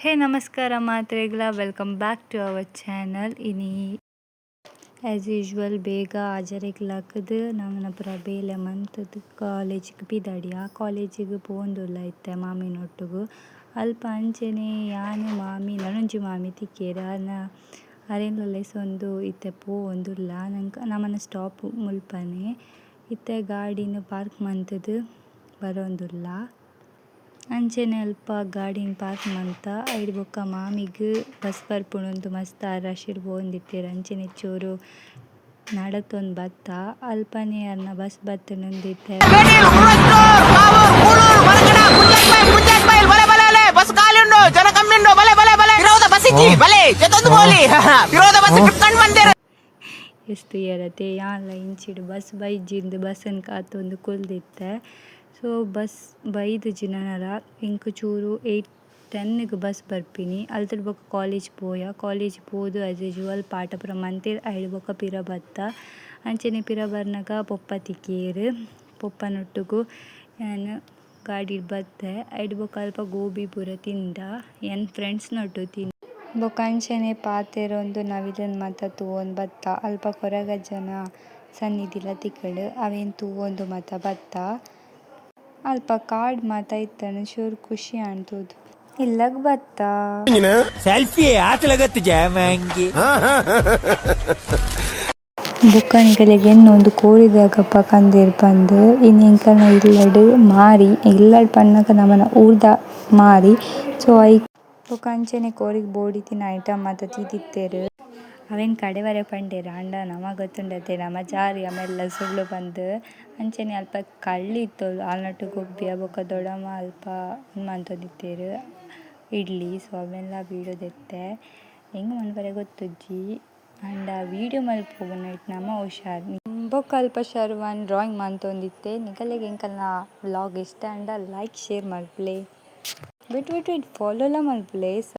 ಹೇ ನಮಸ್ಕಾರ ಮಾತ್ರೆಗಳ welcome back to our channel. ಇನಿ ಆ್ಯಸ್ ಯೂಶ್ವಲ್ ಬೇಗ ಹಾಜರಿಗ್ಲಾಕದು ನಮ್ಮನ ಪುರ ಬೇಲೆ ಮಂತದ್ದು ಕಾಲೇಜಿಗೆ ಬಿದ್ದಾಡಿ ಆ ಕಾಲೇಜಿಗೆ ಪೋಂದುಲ್ಲ ಇತ್ತೆ ಮಾಮಿನೊಟ್ಟಿಗೂ ಅಲ್ಪ ಅಂಚೆನೆ ಯಾನು ಮಾಮಿ ನನೊಂಜಿ ಮಾಮಿ ತಿಕ್ಕೇರು ಅರೆನ್ಲೈಸೊಂದು ಇತ್ತೆ ಪೋವೊಂದುಲ್ಲ ನಮ್ಮನ ಸ್ಟಾಪ್ ಮುಲ್ಪನೆ ಇತ್ತೆ ಗಾಡಿನ ಪಾರ್ಕ್ ಮಂತದ್ದು ಬರೋಂದುಲ್ಲ ಅಂಚೆನೆ ಅಲ್ಪ ಗಾಡಿನ ಪಾರ್ಕ್ ಮಂತ ಐಡ್ ಬೊಕ್ಕ ಮಾಮಿಗ್ ಬಸ್ ಬರ್ಪುನೊಂದು ಮಸ್ತ್ ರಶ್ ಪೋಂದಿತ್ತೆರ್ ಅಂಚೆನೆ ಚೂರು ನಡತೊಂದು ಬತ್ತ ಅಲ್ಪನೆ ಅರ್ನ ಬಸ್ ಬತ್ತುನಂದಿತ್ತೆ ಎಷ್ಟು ಎರತೆ ಯಾನ್ಲ ಇಂಚಿಡು ಬಸ್ ಬೈಜಿಂದು ಬಸ್ಸನ್ನು ಕಾತೊಂದು ಕುಲ್ದಿತ್ತೆ. ಸೊ ಬಸ್ ಬೈದು ಜಿನನರ ಇಂಕ್ ಚೂರು 8:10ಗೆ ಬಸ್ ಬರ್ಪಿನಿ ಅಲ್ತಡ್ ಬೊಕ ಕಾಲೇಜ್ ಪೋದು ಆ್ಯಸ್ ಯೂಶ್ವಲ್ ಪಾಠ ಪೂರ ಮಂತೆರ್ ಐಡ್ ಬೊಕ ಪಿರ ಬತ್ತ ಅಂಚೆನೆ ಪಿರ ಬರ್ನಗ ಪೊಪ್ಪ ತಿಕ್ಕೇರು ಪೊಪ್ಪನೊಟ್ಟುಗು ನಾನು ಗಾಡಿಡ್ ಬತ್ತೆ ಐಡ್ ಬೊಕ ಅಲ್ಪ ಗೋಬಿ ಪೂರ ತಿಂದ ಎನ್ ಫ್ರೆಂಡ್ಸ್ನೊಟ್ಟು ಬೊಕ ಅಂಚೆನೆ ಪಾತೆರೊಂದು ನವಿಲನ್ ಮಾತ ತೂವೊಂದು ಬತ್ತ ಅಲ್ಪ ಕೊರಗಜ್ಜನ ಸನ್ನಿಧಿಲ ತಿಕ್ಕುಂಡು ಅವೇನು ತೂವೊಂದು ಮಾತ ಬತ್ತ ಅಲ್ಪ ಕಾರ್ಡ್ ಮಾತ ಇತ್ತಂಡು ಚೂರು ಖುಷಿ ಆಣ್ತುದು ಇಲ್ಲಗ್ ಬತ್ತ ಸೆಲ್ಫಿ ಆತಲಗತ್ತು ಜಾಮಂಗಿ ಬುಕ್ಕನಿಗಳಿಗೆ ಇನ್ನೊಂದು ಕೋರಿದಾಗಪ್ಪ ಕಂದೇರು ಪಂದು ಇನ್ನು ಇಂಕಲ್ನ ಇಲ್ಲಡ್ ಪನ್ನಗ ನಮ್ಮನ ಊರ್ದ ಮಾರಿ ಸೊ ಐ ಬೊಕ ಅಂಚೆನೆ ಕೋರಿಗೆ ಬೋಡಿತಿನ ಐಟಮ್ ಮಾತ ತಿದಿತ್ತೆರ್ ಅವೇನು ಕಡೆವರೆ ಪಂಡೇರು ಅಂಡ ನಮ ಗೊತ್ತುಂಡತೆ ನಮ ಜಾರಿ ಆಮೆಲ್ಲ ಸುಳ್ಳು ಬಂದು ಅಂಚೆನೆ ಅಲ್ಪ ಕಳ್ಳಿತ್ತು ಆಲ್ನಟ್ಟು ಗೊಬ್ಬಿ ಬೊಕ ದೊಡಮ ಅಲ್ಪ ಮಂತೊಂದಿತ್ತೇರು ಇಡ್ಲಿ ಸೊ ಅವೆಲ್ಲ ಬೀಡೋದೆತ್ತೆ ಹೆಂಗೆ ಮನ್ಪರೆ ಗೊತ್ತುಜ್ಜಿ ಅಂಡ ವೀಡಿಯೋ ಮಲ್ಪೊಗು ನೈಟ್ ನಮ ಹುಷಾರ್ ಬೊಕ ಅಲ್ಪ ಶರ್ವನ್ ಡ್ರಾಯಿಂಗ್ ಮಂತೊಂದಿತ್ತೆ ನಿಕಲೆಗೆ ಎಂಕಲ್ನ ವ್ಲಾಗ್ ಇಷ್ಟ ಅಂಡ ಲೈಕ್ ಶೇರ್ ಮಲ್ಪುಲೆ ಬಿಟ್ ಫಾಲೋಲ ಮಲ್ಪುಲೆ.